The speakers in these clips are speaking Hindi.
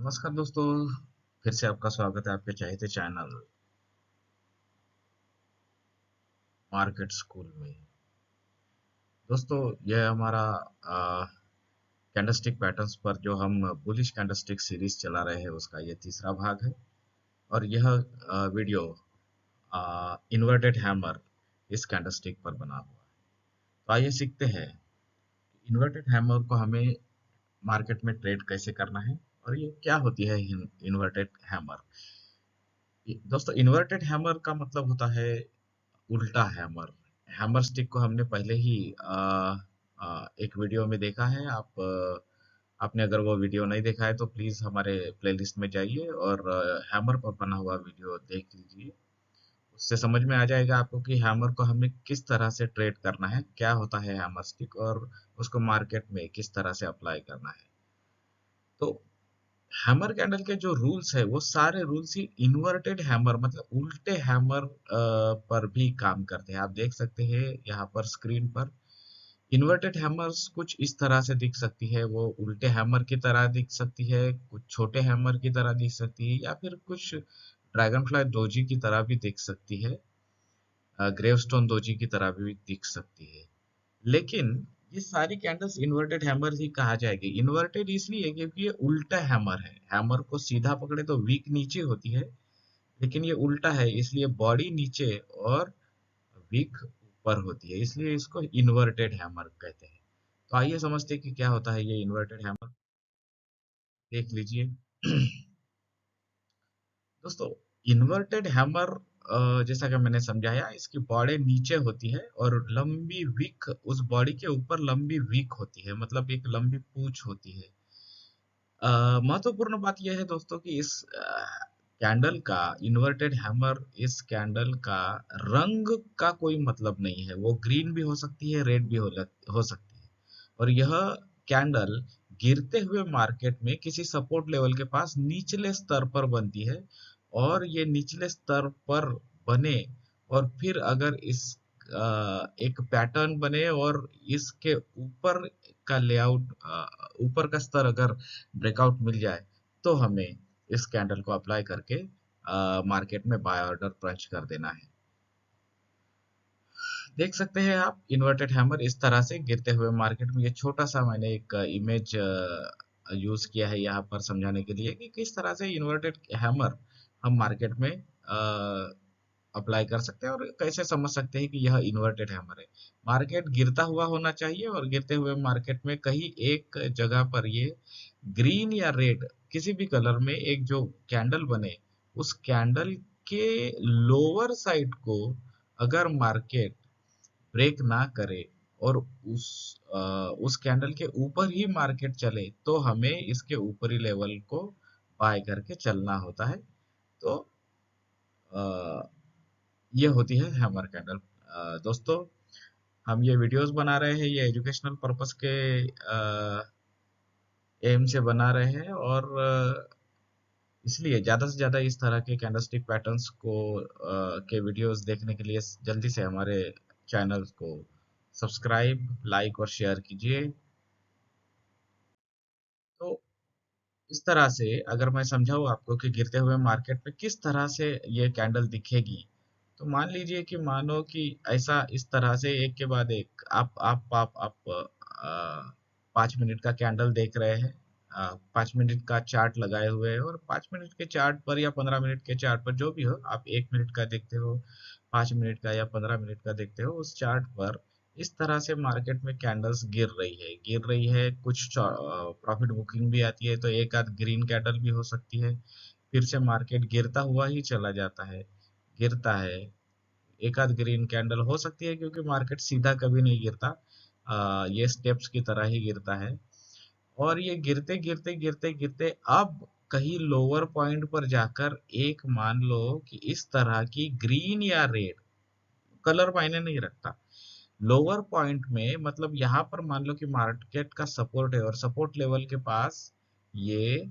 नमस्कार दोस्तों। फिर से आपका स्वागत है आपके चाहते चैनल मार्केट स्कूल में। दोस्तों, यह हमारा कैंडलस्टिक पैटर्न्स पर जो हम बुलिश कैंडलस्टिक सीरीज चला रहे हैं उसका ये तीसरा भाग है। और यह वीडियो इन्वर्टेड हैमर इस कैंडलस्टिक पर बना हुआ है। तो आइए सीखते हैं इन्वर्टेड हैमर को हमें मार्केट में ट्रेड कैसे करना है और ये क्या होती है इन्वर्टेड हैमर। दोस्तों, इन्वर्टेड हैमर का मतलब होता है उल्टा हैमर। हैमर स्टिक को हमने पहले ही एक वीडियो में देखा है। आपने अगर वो वीडियो नहीं देखा है तो प्लीज हमारे प्लेलिस्ट में जाइए और हैमर पर बना हुआ वीडियो देख लीजिए। उससे समझ में आ जाएगा आपको कि हैमर को हमें किस तरह से ट्रेड करना है, क्या होता है हैमर स्टिक और उसको मार्केट में किस तरह से अप्लाई करना है। तो हैमर कैंडल के जो रूल्स है वो सारे रूल्स ही इन्वर्टेड हैमर मतलब उल्टे हैमर पर भी काम करते हैं। आप देख सकते हैं यहाँ पर स्क्रीन पर इन्वर्टेड हैमर्स कुछ इस तरह से दिख सकती है। वो उल्टे हैमर की तरह दिख सकती है, कुछ छोटे हैमर की तरह दिख सकती है, या फिर कुछ ड्रैगन फ्लाई दोजी की तरह भी दिख सकती है, ग्रेवस्टोन दोजी की तरह भी दिख सकती है। लेकिन ये सारी कैंडल्स इन्वर्टेड हैमर ही कहा जाएगी। इन्वर्टेड इसलिए क्योंकि ये उल्टा हैमर है। हैमर को सीधा पकड़े तो वीक नीचे होती है, लेकिन ये उल्टा है इसलिए बॉडी नीचे और वीक ऊपर होती है, इसलिए इसको इन्वर्टेड हैमर कहते हैं। तो आइए समझते हैं कि क्या होता है ये इन्वर्टेड हैमर। देख लीजिए दोस्तों, इन्वर्टेड हैमर जैसा कि मैंने समझाया, इसकी बॉडी नीचे होती है और लंबी विक उस बॉडी के ऊपर लंबी विक होती है, मतलब एक लंबी पूंछ होती है। महत्वपूर्ण बात यह है दोस्तों कि इस कैंडल का इन्वर्टेड हैमर इस कैंडल का रंग का कोई मतलब नहीं है। वो ग्रीन भी हो सकती है, रेड भी हो सकती है। और यह कैंडल गिरते हुए मार्केट में किसी सपोर्ट लेवल के पास निचले स्तर पर बनती है। और ये निचले स्तर पर बने और फिर अगर इस एक पैटर्न बने और इसके ऊपर का लेआउट, ऊपर का स्तर अगर ब्रेकआउट मिल जाए तो हमें इस कैंडल को अप्लाई करके मार्केट में बाय ऑर्डर पंच कर देना है। देख सकते हैं आप इन्वर्टेड हैमर इस तरह से गिरते हुए मार्केट में। ये छोटा सा मैंने एक इमेज यूज किया है यहाँ पर समझाने के लिए कि किस तरह से इन्वर्टेड हैमर हम मार्केट में अप्लाई कर सकते हैं और कैसे समझ सकते हैं कि यह इन्वर्टेड हैमर है। मार्केट गिरता हुआ होना चाहिए और गिरते हुए मार्केट में कहीं एक जगह पर ये ग्रीन या रेड किसी भी कलर में एक जो कैंडल बने, उस कैंडल के लोअर साइड को अगर मार्केट ब्रेक ना करे और उस कैंडल के ऊपर ही मार्केट चले तो हमें इसके ऊपरी लेवल को बाय करके चलना होता है। तो ये होती है हैमर कैंडल। दोस्तों, हम ये वीडियोस बना रहे हैं, ये एजुकेशनल पर्पस के एम से बना रहे हैं और इसलिए ज़्यादा से ज़्यादा इस तरह के कैंडलस्टिक पैटर्न्स को के वीडियोस देखने के लिए जल्दी से हमारे चैनल को सब्सक्राइब, लाइक और शेयर कीजिए। तो इस तरह से अगर मैं समझाऊँ आपको कि गिरते हुए मार्केट में किस तरह से ये कैंडल दिखेगी, तो मान लीजिए कि मानो कि ऐसा इस तरह से एक के बाद एक आप 5 मिनट का कैंडल देख रहे हैं। 5 मिनट का चार्ट लगाए हुए हैं और 5 मिनट के चार्ट पर या 15 मिनट के चार्ट पर जो भी हो, आप 1 मिनट का देखते हो, 5 मिनट का या 15 मिनट का देखते हो, उस चार्ट पर इस तरह से मार्केट में कैंडल्स गिर रही है। कुछ प्रॉफिट बुकिंग भी आती है तो एक आध ग्रीन कैंडल भी हो सकती है। फिर से मार्केट गिरता हुआ ही चला जाता है, गिरता है। एक आध ग्रीन कैंडल हो सकती है क्योंकि मार्केट सीधा कभी नहीं गिरता, ये स्टेप्स की तरह ही गिरता है। और ये गिरते गिरते गिरते गिरते अब कहीं लोअर पॉइंट पर जाकर एक मान लो कि इस तरह की ग्रीन या रेड, कलर मायने नहीं रखता, लोअर पॉइंट में मतलब यहाँ पर मान लो कि मार्केट का सपोर्ट है और सपोर्ट लेवल के पास ये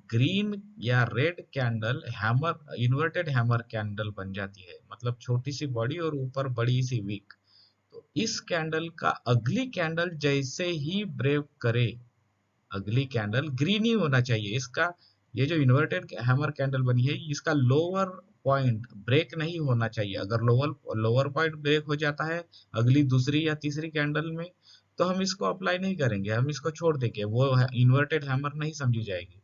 ग्रीन या red candle hammer inverted hammer candle बन जाती है, मतलब छोटी सी बॉडी और ऊपर बड़ी सी विक। तो इस कैंडल का अगली कैंडल जैसे ही ब्रेक करे, अगली कैंडल ग्रीन ही होना चाहिए। इसका ये जो इन्वर्टेड हैमर कैंडल बनी है, इसका लोअर पॉइंट ब्रेक नहीं होना चाहिए। अगर लोअर लोअर पॉइंट ब्रेक हो जाता है अगली दूसरी या तीसरी कैंडल में, तो हम इसको अप्लाई नहीं करेंगे, हम इसको छोड़ देंगे, वो इन्वर्टेड हैमर नहीं समझी जाएगी।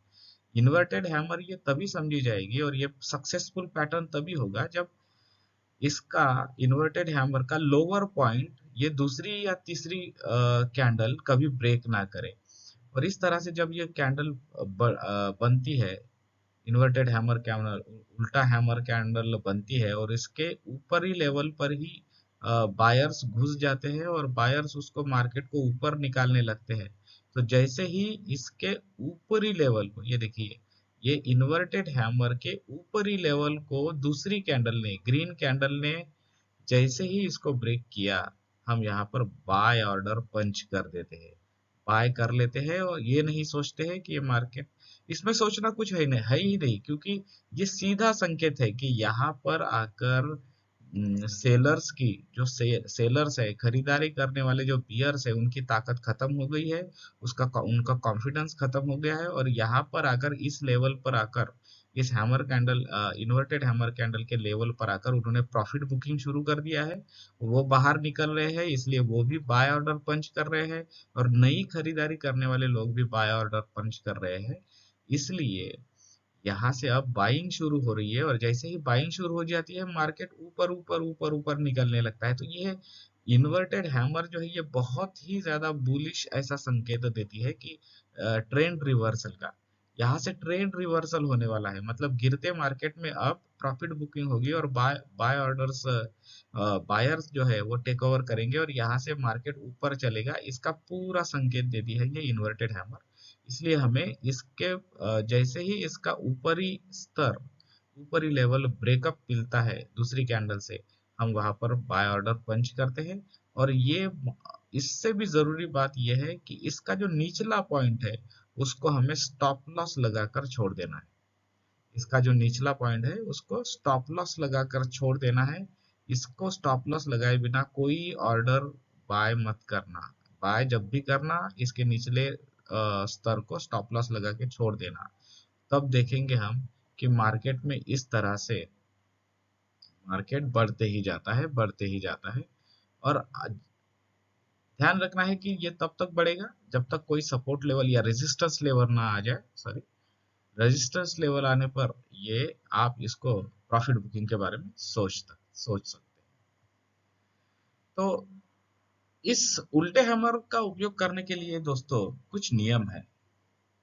इन्वर्टेड हैमर ये तभी समझी जाएगी और ये सक्सेसफुल पैटर्न तभी होगा जब इसका इन्वर्टेड हैमर का लोअर पॉइंट ये दूसरी या तीसरी कैंडल कभी ब्रेक ना करे। और इस तरह से जब ये कैंडल बनती है, इन्वर्टेड हैमर कैंडल, उल्टा हैमर कैंडल बनती है और इसके ऊपरी लेवल पर ही बायर्स घुस जाते हैं और बायर्स उसको मार्केट को ऊपर निकालने लगते हैं। तो जैसे ही इसके ऊपरी लेवल को, ये देखिए, ये इन्वर्टेड हैमर के ऊपरी लेवल को दूसरी कैंडल ने, ग्रीन कैंडल ने जैसे ही इसको ब्रेक किया, हम यहाँ पर बाय ऑर्डर पंच कर देते हैं, बाय कर लेते हैं। और ये नहीं सोचते हैं कि ये मार्केट, इसमें सोचना कुछ है ही नहीं, क्योंकि ये सीधा संकेत है कि यहाँ पर आकर सेलर्स की जो सेलर्स है, खरीदारी करने वाले जो बियर्स है, उनकी ताकत खत्म हो गई है, उनका कॉन्फिडेंस खत्म हो गया है। और यहाँ पर आकर इस लेवल पर आकर, इस hammer candle, inverted hammer candle के लेवल पर आकर उन्होंने प्रॉफिट बुकिंग शुरू कर दिया है। वो बाहर निकल रहे हैं, इसलिए वो भी बाय ऑर्डर पंच कर रहे हैं और नई खरीदारी करने वाले लोग भी बाय ऑर्डर पंच कर रहे हैं। इसलिए यहाँ से अब बाइंग शुरू हो रही है और जैसे ही बाइंग शुरू हो जाती है, मार्केट ऊपर ऊपर ऊपर ऊपर निकलने लगता है। तो ये इन्वर्टेड हैमर जो है, ये बहुत ही ज्यादा बुलिश ऐसा संकेत देती है कि ट्रेंड रिवर्सल का, यहाँ से ट्रेंड रिवर्सल होने वाला है। मतलब गिरते मार्केट में अब प्रॉफिट बुकिंग होगी और बाय बाय ऑर्डर्स, बायर्स जो है वो टेक ओवर करेंगे और यहाँ से मार्केट ऊपर चलेगा। इसका पूरा संकेत देती है ये इन्वर्टेड हैमर। इसलिए हमें इसके जैसे ही इसका ऊपरी स्तर, ऊपरी लेवल ब्रेकअप मिलता है दूसरी कैंडल से, हम वहां पर बाय ऑर्डर पंच करते हैं। और ये, इससे भी जरूरी बात यह है कि इसका जो निचला पॉइंट है उसको हमें स्टॉप लॉस लगाकर छोड़ देना है। इसका जो निचला पॉइंट है उसको स्टॉप लॉस लगाकर छोड़ देना है। इसको स्टॉप लॉस लगाए बिना कोई ऑर्डर बाय मत करना। बाय जब भी करना, इसके निचले स्तर को स्टॉप लॉस लगा के छोड़ देना। तब देखेंगे हम कि मार्केट में इस तरह से मार्केट बढ़ते ही जाता है, बढ़ते ही जाता है। और ध्यान रखना है कि ये तब तक बढ़ेगा जब तक कोई सपोर्ट लेवल या रेजिस्टेंस लेवल ना आ जाए। सॉरी, रेजिस्टेंस लेवल आने पर ये, आप इसको प्रॉफिट बुकिंग के बारे में सोच सकते हैं। तो इस उल्टे हैमर का उपयोग करने के लिए दोस्तों कुछ नियम है।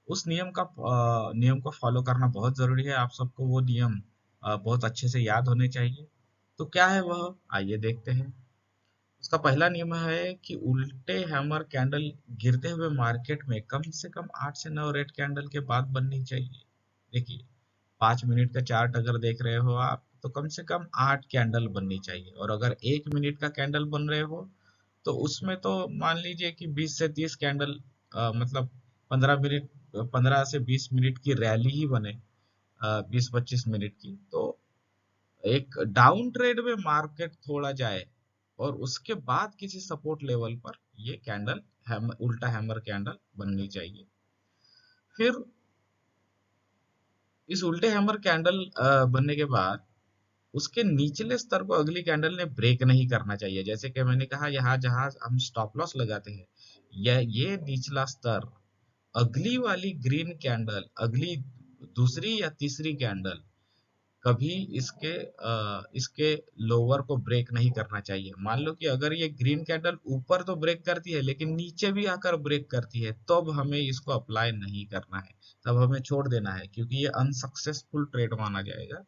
उस नियम को फॉलो करना बहुत जरूरी है। आप सबको वो नियम बहुत अच्छे से याद होने चाहिए। तो क्या है वह, आइए देखते हैं। उसका पहला नियम है कि उल्टे हैमर कैंडल गिरते हुए मार्केट में कम से कम 8 से 9 रेड कैंडल के बाद बननी चाहिए। देखिए, 5 मिनट का चार्ट अगर देख रहे हो आप, तो कम से कम 8 कैंडल बननी चाहिए। और अगर 1 मिनट का कैंडल बन रहे हो, तो उसमें तो मान लीजिए कि 20 से 30 कैंडल, मतलब 15 मिनट, 15 से 20 मिनट की रैली ही बने, 20-25 मिनट की। तो एक डाउन ट्रेड में मार्केट थोड़ा जाए और उसके बाद किसी सपोर्ट लेवल पर ये कैंडल, उल्टा हैमर कैंडल बननी चाहिए। फिर इस उल्टे हैमर कैंडल बनने के बाद उसके निचले स्तर को अगली कैंडल ने ब्रेक नहीं करना चाहिए। जैसे कि मैंने कहा, यहाँ जहां हम स्टॉप लॉस लगाते हैं, ये निचला स्तर अगली वाली ग्रीन कैंडल, अगली दूसरी या तीसरी कैंडल कभी इसके लोअर को ब्रेक नहीं करना चाहिए। मान लो कि अगर ये ग्रीन कैंडल ऊपर तो ब्रेक करती है लेकिन नीचे भी आकर ब्रेक करती है, तब हमें इसको अप्लाई नहीं करना है, तब हमें छोड़ देना है, क्योंकि ये अनसक्सेसफुल ट्रेड माना जाएगा।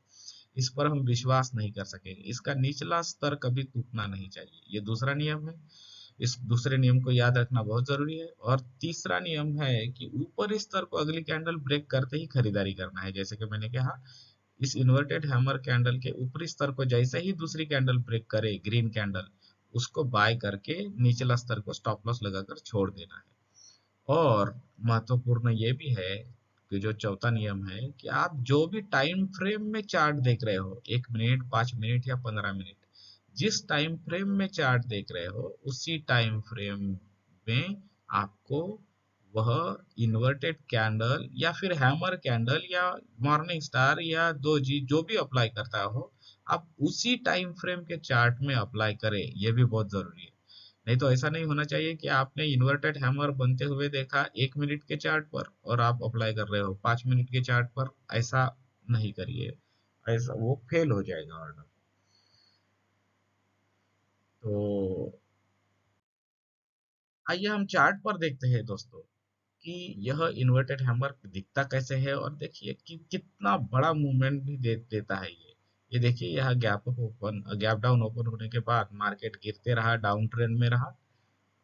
इस पर हम विश्वास नहीं कर सकेंगे। इसका निचला स्तर कभी टूटना नहीं चाहिए। ये दूसरा नियम है। इस दूसरे नियम को याद रखना बहुत जरूरी है। और तीसरा नियम है कि ऊपर स्तर को अगली कैंडल ब्रेक करते ही खरीदारी करना है। जैसे कि मैंने कहा, इस इन्वर्टेड हैमर कैंडल के ऊपरी स्तर को जैसे ही दूसरी कैंडल ब्रेक करे, ग्रीन कैंडल, उसको बाय करके निचला स्तर को स्टॉप लॉस लगाकर छोड़ देना है। और महत्वपूर्ण ये भी है कि जो चौथा नियम है कि आप जो भी टाइम फ्रेम में चार्ट देख रहे हो, 1 मिनट, 5 मिनट या 15 मिनट, जिस टाइम फ्रेम में चार्ट देख रहे हो, उसी टाइम फ्रेम में आपको वह इन्वर्टेड कैंडल या फिर हैमर कैंडल या मॉर्निंग स्टार या दोजी जो भी अप्लाई करता हो, आप उसी टाइम फ्रेम के चार्ट में अप्लाई करें, ये भी बहुत जरूरी है। नहीं तो ऐसा नहीं होना चाहिए कि आपने इन्वर्टेड हैमर बनते हुए देखा 1 मिनट के चार्ट पर और आप अप्लाई कर रहे हो 5 मिनट के चार्ट पर। ऐसा नहीं करिए, ऐसा वो फेल हो जाएगा ऑर्डर। तो आइए हम चार्ट पर देखते हैं दोस्तों कि यह इन्वर्टेड हैमर दिखता कैसे है, और देखिए कि कितना बड़ा मूवमेंट भी देता है ये देखिए, यह गैप डाउन ओपन होने के बाद मार्केट गिरते रहा, डाउन ट्रेंड में रहा,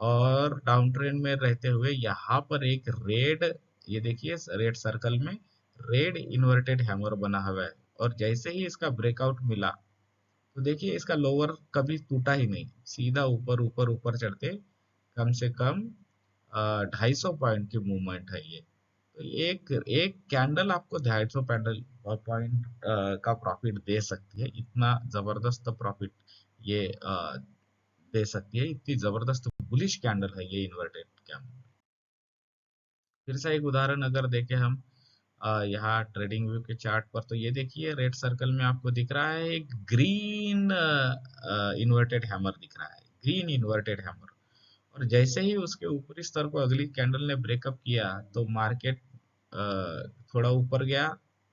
और डाउन ट्रेंड में रहते हुए यहाँ पर एक रेड, ये देखिए रेड सर्कल में रेड इन्वर्टेड हैमर बना हुआ है। और जैसे ही इसका ब्रेकआउट मिला, तो देखिए इसका लोअर कभी टूटा ही नहीं, सीधा ऊपर ऊपर ऊपर चढ़ते कम से कम 250 पॉइंट की मूवमेंट है ये। तो एक एक कैंडल आपको 250 पॉइंट का प्रॉफिट दे सकती है, इतना जबरदस्त प्रॉफिट ये दे सकती है, इतनी जबरदस्त बुलिश कैंडल है ये इन्वर्टेड कैंडल। फिर से एक उदाहरण अगर देखें हम यहाँ ट्रेडिंग व्यू के चार्ट पर, तो ये देखिए रेड सर्कल में आपको दिख रहा है एक ग्रीन इन्वर्टेड हैमर दिख रहा है, ग्रीन इन्वर्टेड हैमर। और जैसे ही उसके ऊपरी स्तर को अगली कैंडल ने ब्रेकअप किया, तो मार्केट थोड़ा ऊपर गया,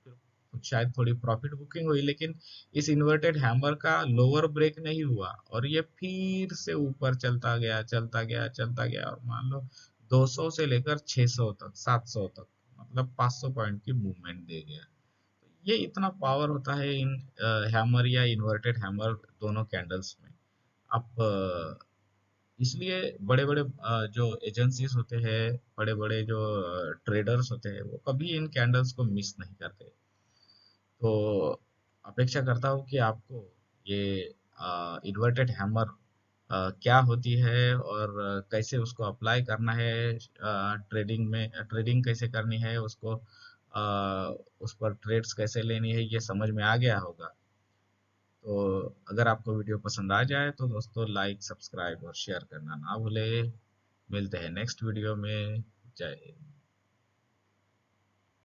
फिर शायद थोड़ी प्रॉफिट बुकिंग हुई, लेकिन इस इन्वर्टेड हैमर का लोअर ब्रेक नहीं हुआ और ये फिर से ऊपर चलता गया चलता गया चलता गया, और मान लो 200 से लेकर 600 तक, 700 तक, मतलब 500 पॉइंट की मूवमेंट दे गया। ये इतना पावर होता है इन हैमर या इन्वर्टेड हैमर दोनों कैंडल्स में। आप इसलिए बड़े बड़े जो एजेंसीज होते हैं, बड़े बड़े जो ट्रेडर्स होते हैं, वो कभी इन कैंडल्स को मिस नहीं करते। तो अपेक्षा करता हूँ कि आपको ये इन्वर्टेड हैमर क्या होती है और कैसे उसको अप्लाई करना है ट्रेडिंग में, ट्रेडिंग कैसे करनी है उसको, उस पर ट्रेड्स कैसे लेनी है, ये समझ में आ गया होगा। तो अगर आपको वीडियो पसंद आ जाए तो दोस्तों लाइक, सब्सक्राइब और शेयर करना ना भूले। मिलते हैं नेक्स्ट वीडियो में। जय हिंद।